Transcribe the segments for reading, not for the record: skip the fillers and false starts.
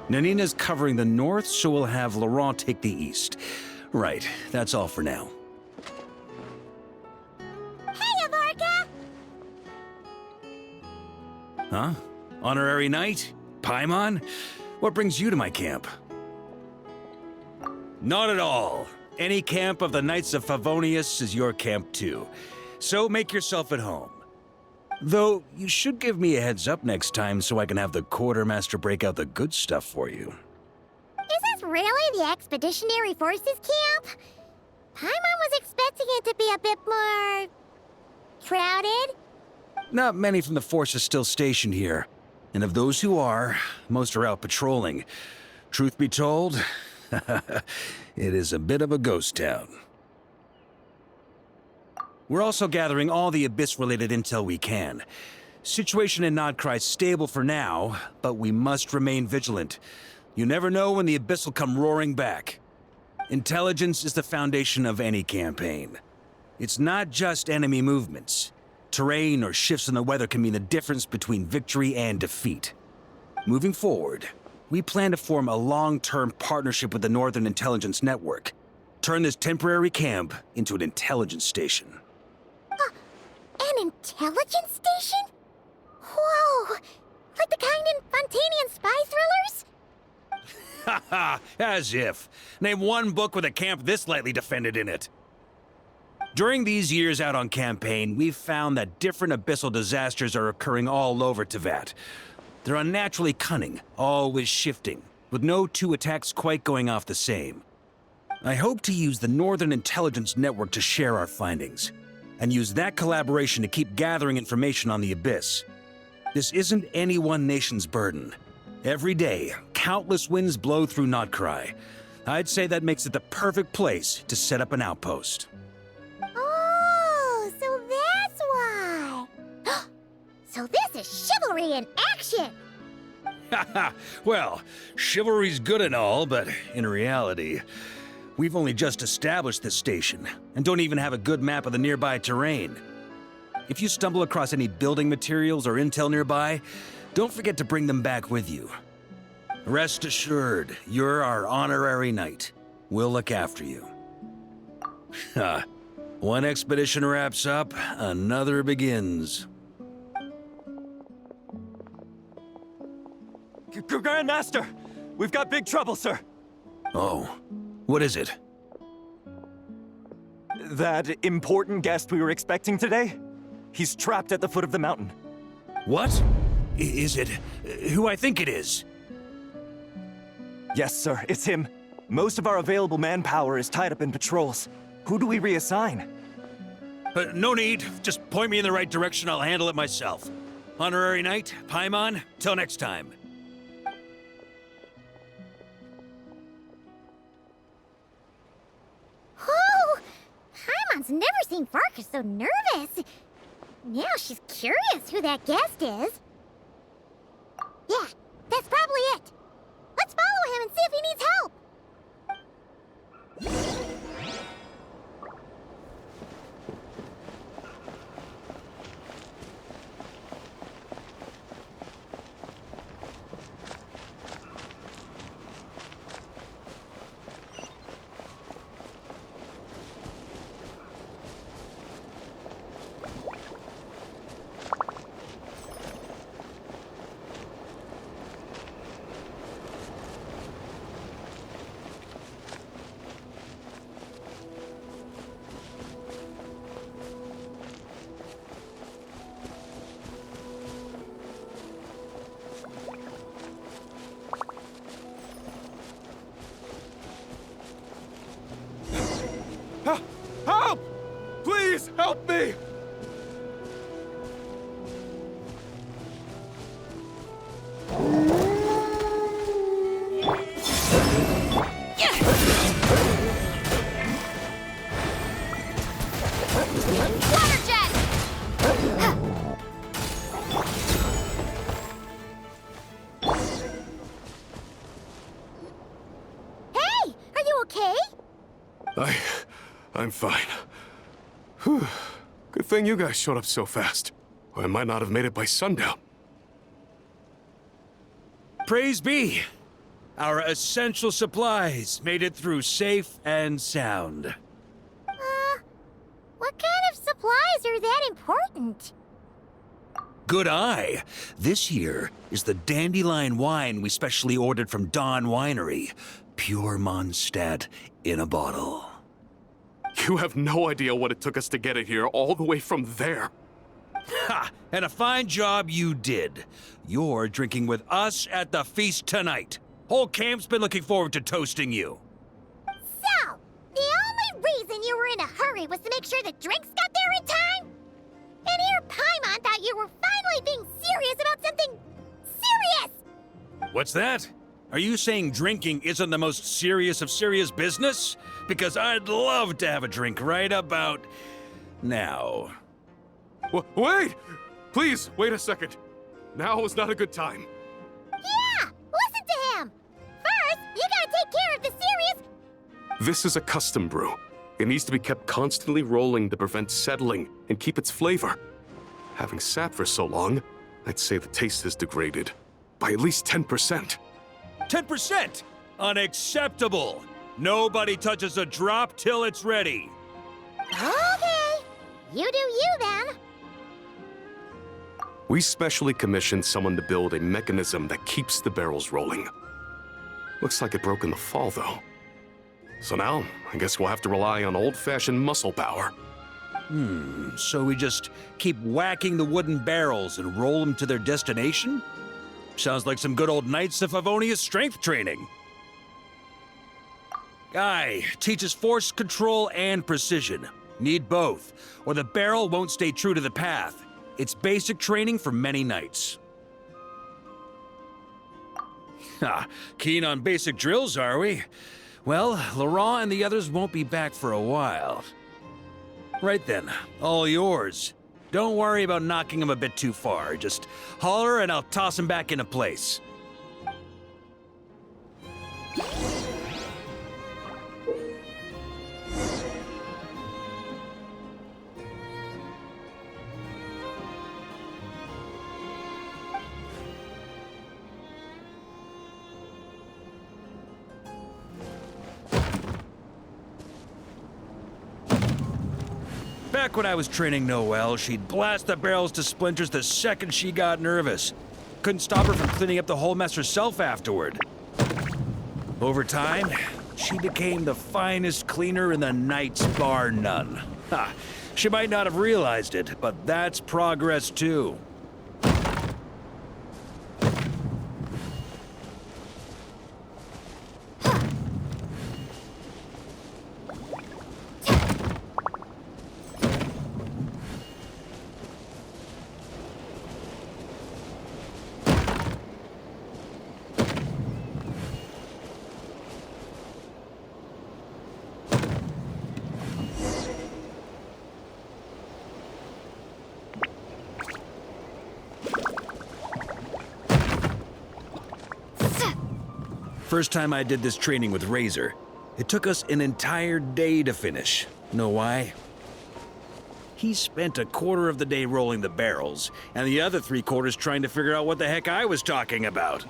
Nanina's covering the north, so we'll have Laurent take the east. Right, that's all for now. Hey, Avarka! Huh? Honorary Knight? Paimon? What brings you to my camp? Not at all. Any camp of the Knights of Favonius is your camp too. So make yourself at home. Though, you should give me a heads up next time so I can have the Quartermaster break out the good stuff for you. Is this really the Expeditionary Forces camp? Paimon was expecting it to be a bit more... crowded? Not many from the force are still stationed here. And of those who are, most are out patrolling. Truth be told, it is a bit of a ghost town. We're also gathering all the Abyss-related intel we can. Situation in Nodcry's stable for now, but we must remain vigilant. You never know when the Abyss will come roaring back. Intelligence is the foundation of any campaign. It's not just enemy movements. Terrain or shifts in the weather can mean the difference between victory and defeat. Moving forward, we plan to form a long-term partnership with the Northern Intelligence Network. Turn this temporary camp into an intelligence station. An intelligence station? Whoa! Like the kind in Fontanian spy thrillers? Haha, as if. Name one book with a camp this lightly defended in it. During these years out on campaign, we've found that different abyssal disasters are occurring all over Teyvat. They're unnaturally cunning, always shifting, with no two attacks quite going off the same. I hope to use the Northern Intelligence Network to share our findings, and use that collaboration to keep gathering information on the Abyss. This isn't any one nation's burden. Every day, countless winds blow through Nodcry. I'd say that makes it the perfect place to set up an outpost. Oh, so that's why. So this is chivalry in action! Haha, well, chivalry's good and all, but in reality, we've only just established this station, and don't even have a good map of the nearby terrain. If you stumble across any building materials or intel nearby, don't forget to bring them back with you. Rest assured, you're our honorary knight. We'll look after you. One expedition wraps up, another begins. Grandmaster! We've got big trouble, sir! Oh, what is it? That important guest we were expecting today? He's trapped at the foot of the mountain. What? Is it who I think it is? Yes, sir, it's him. Most of our available manpower is tied up in patrols. Who do we reassign? No need. Just point me in the right direction. I'll handle it myself. Honorary Knight, Paimon, till next time. Oh! Paimon's never seen Farkas so nervous. Now she's curious who that guest is. Yeah, that's probably it. Let's follow him and see if he needs help. Help! Please, help me! Water jet! Hey, are you okay? I'm fine. Whew. Good thing you guys showed up so fast. Or I might not have made it by sundown. Praise be. Our essential supplies made it through safe and sound. What kind of supplies are that important? Good eye. This here is the dandelion wine we specially ordered from Dawn Winery. Pure Mondstadt in a bottle. You have no idea what it took us to get it here, all the way from there. Ha! And a fine job you did. You're drinking with us at the feast tonight. Whole camp's been looking forward to toasting you. So, the only reason you were in a hurry was to make sure the drinks got there in time? And here Paimon thought you were finally being serious about something serious! What's that? Are you saying drinking isn't the most serious of serious business? Because I'd love to have a drink right about now. Wait! Please, wait a second. Now is not a good time. Yeah! Listen to him! First, you gotta take care of the serious... This is a custom brew. It needs to be kept constantly rolling to prevent settling and keep its flavor. Having sat for so long, I'd say the taste has degraded by at least 10%. 10%! Unacceptable! Nobody touches a drop till it's ready. Okay. You do you, then. We specially commissioned someone to build a mechanism that keeps the barrels rolling. Looks like it broke in the fall, though. So now, I guess we'll have to rely on old-fashioned muscle power. So we just keep whacking the wooden barrels and roll them to their destination? Sounds like some good old Knights of Favonia's strength training. Guy teaches force control and precision. Need both, or the barrel won't stay true to the path. It's basic training for many knights. Ha, keen on basic drills, are we? Well, Laurent and the others won't be back for a while. Right then, all yours. Don't worry about knocking him a bit too far. Just holler and I'll toss him back into place. Back when I was training Noelle, she'd blast the barrels to splinters the second she got nervous. Couldn't stop her from cleaning up the whole mess herself afterward. Over time, she became the finest cleaner in the Knights, bar none. Ha! She might not have realized it, but that's progress too. First time I did this training with Razor, it took us an entire day to finish. Know why? He spent a quarter of the day rolling the barrels, and the other 3/4 trying to figure out what the heck I was talking about.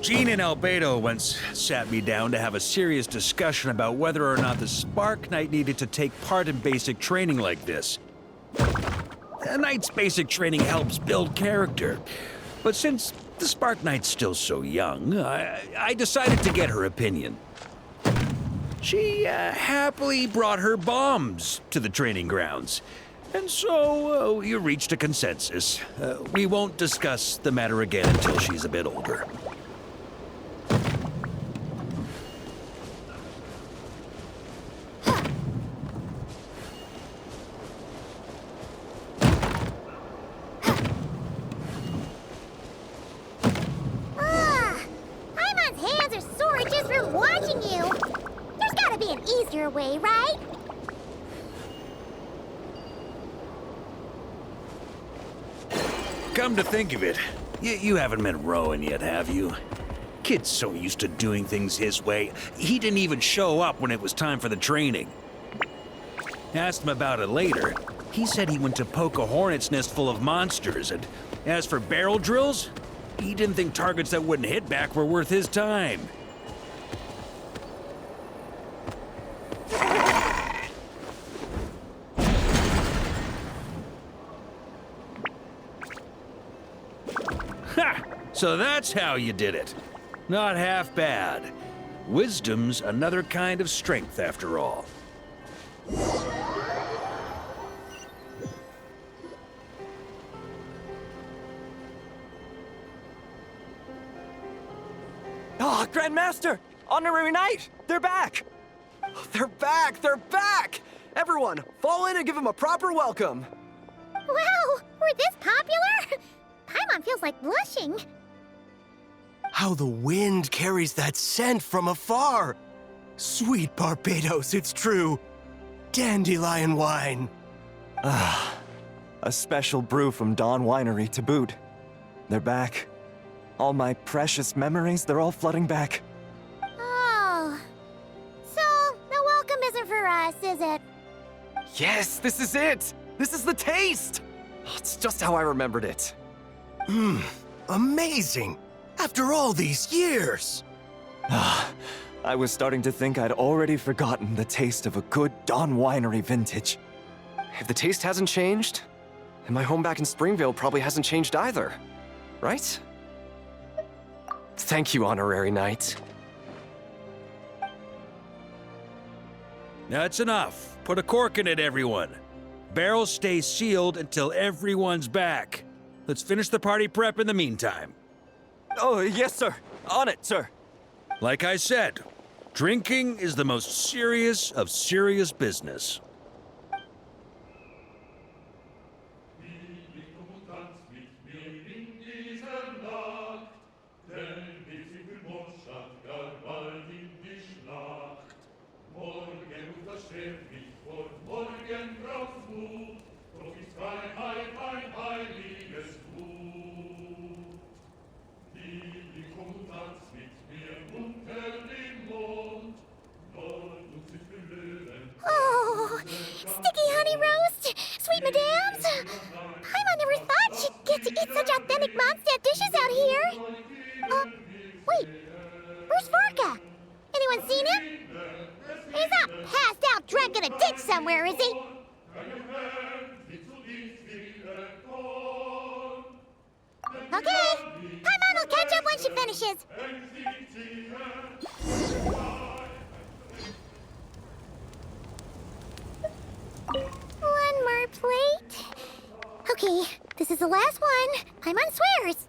Jean and Albedo once sat me down to have a serious discussion about whether or not the Spark Knight needed to take part in basic training like this. A knight's basic training helps build character. But since the Spark Knight's still so young, I decided to get her opinion. She happily brought her bombs to the training grounds. And so we reached a consensus. We won't discuss the matter again until she's a bit older. Easier way, right? Come to think of it, you haven't met Rowan yet, have you? Kid's so used to doing things his way, he didn't even show up when it was time for the training. Asked him about it later. He said he went to poke a hornet's nest full of monsters, and as for barrel drills, he didn't think targets that wouldn't hit back were worth his time. Ha! So that's how you did it. Not half bad. Wisdom's another kind of strength, after all. Ah, Grandmaster! Honorary Knight! They're back! They're back! They're back! Everyone, fall in and give them a proper welcome. Wow, we're this popular? Paimon feels like blushing. How the wind carries that scent from afar. Sweet Barbados, it's true. Dandelion wine. Ah, a special brew from Dawn Winery to boot. They're back. All my precious memories, they're all flooding back. Oh. So, the welcome isn't for us, is it? Yes, this is it! This is the taste! It's just how I remembered it. Amazing. After all these years. Ah, I was starting to think I'd already forgotten the taste of a good Dawn Winery vintage. If the taste hasn't changed, then my home back in Springvale probably hasn't changed either. Right? Thank you, Honorary Knight. That's enough. Put a cork in it, everyone. Barrels stay sealed until everyone's back. Let's finish the party prep in the meantime. Oh, yes, sir. On it, sir. Like I said, drinking is the most serious of serious business. Oh, sticky honey roast, sweet madams. Paimon never thought she'd get to eat such authentic Mondstadt dishes out here. Wait, where's Vorka? Anyone seen him? He's not passed out drunk in a ditch somewhere, is he? Okay, Paimon will catch up when she finishes. One more plate. Okay, this is the last one. Paimon swears.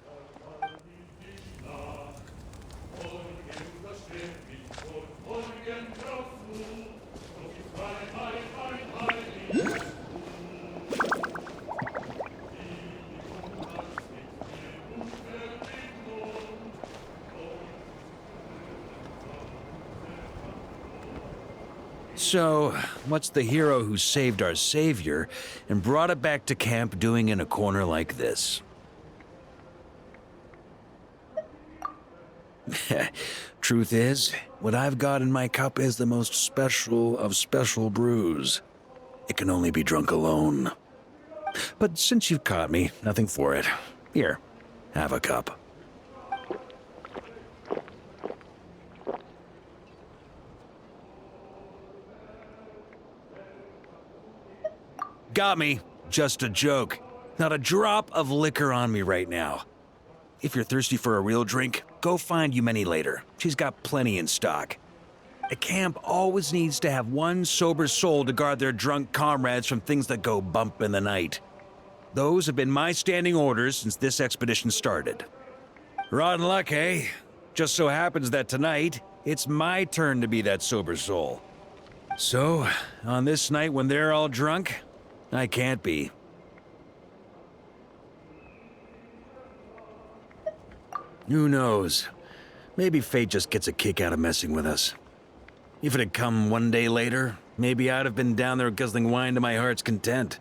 So, what's the hero who saved our savior and brought it back to camp doing in a corner like this? Truth is, what I've got in my cup is the most special of special brews. It can only be drunk alone. But since you've caught me, nothing for it. Here, have a cup. Got me. Just a joke. Not a drop of liquor on me right now. If you're thirsty for a real drink, go find Yumeni later. She's got plenty in stock. A camp always needs to have one sober soul to guard their drunk comrades from things that go bump in the night. Those have been my standing orders since this expedition started. Rotten luck, eh? Just so happens that tonight, it's my turn to be that sober soul. So, on this night when they're all drunk, I can't be. Who knows? Maybe fate just gets a kick out of messing with us. If it had come one day later, maybe I'd have been down there guzzling wine to my heart's content.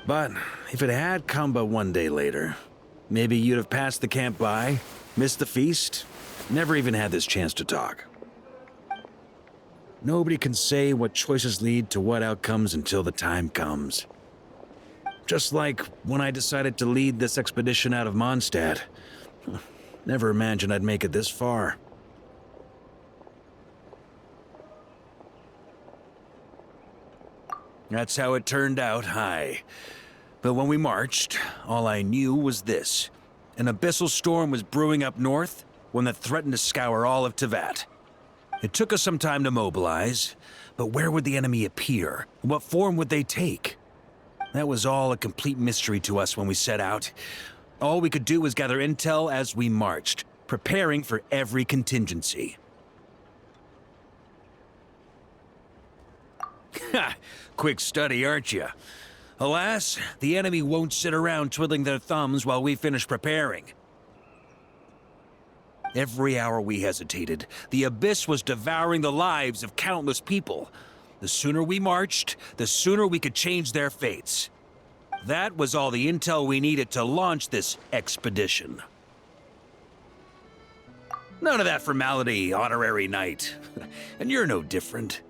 But if it had come but one day later, maybe you'd have passed the camp by, missed the feast, never even had this chance to talk. Nobody can say what choices lead to what outcomes until the time comes. Just like when I decided to lead this expedition out of Mondstadt. Never imagined I'd make it this far. That's how it turned out, aye. But when we marched, all I knew was this. An abyssal storm was brewing up north, one that threatened to scour all of Teyvat. It took us some time to mobilize, but where would the enemy appear? What form would they take? That was all a complete mystery to us when we set out. All we could do was gather intel as we marched, preparing for every contingency. Ha! Quick study, aren't you? Alas, the enemy won't sit around twiddling their thumbs while we finish preparing. Every hour we hesitated, the abyss was devouring the lives of countless people. The sooner we marched, the sooner we could change their fates. That was all the intel we needed to launch this expedition. None of that formality, honorary knight. And you're no different.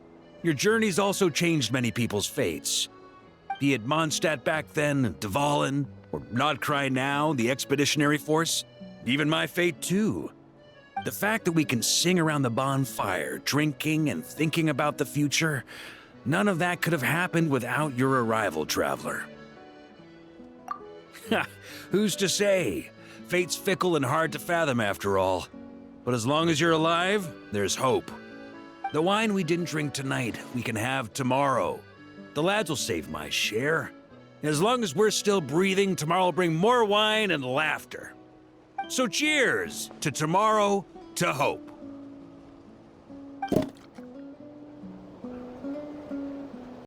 Your journey's also changed many people's fates. Be it Mondstadt back then, Dvalin, or Nodcry now, the expeditionary force. Even my fate too. The fact that we can sing around the bonfire, drinking and thinking about the future, none of that could have happened without your arrival, traveler. Ha! Who's to say? Fate's fickle and hard to fathom after all. But as long as you're alive, there's hope. The wine we didn't drink tonight, we can have tomorrow. The lads will save my share. As long as we're still breathing, tomorrow will bring more wine and laughter. So cheers to tomorrow, to hope.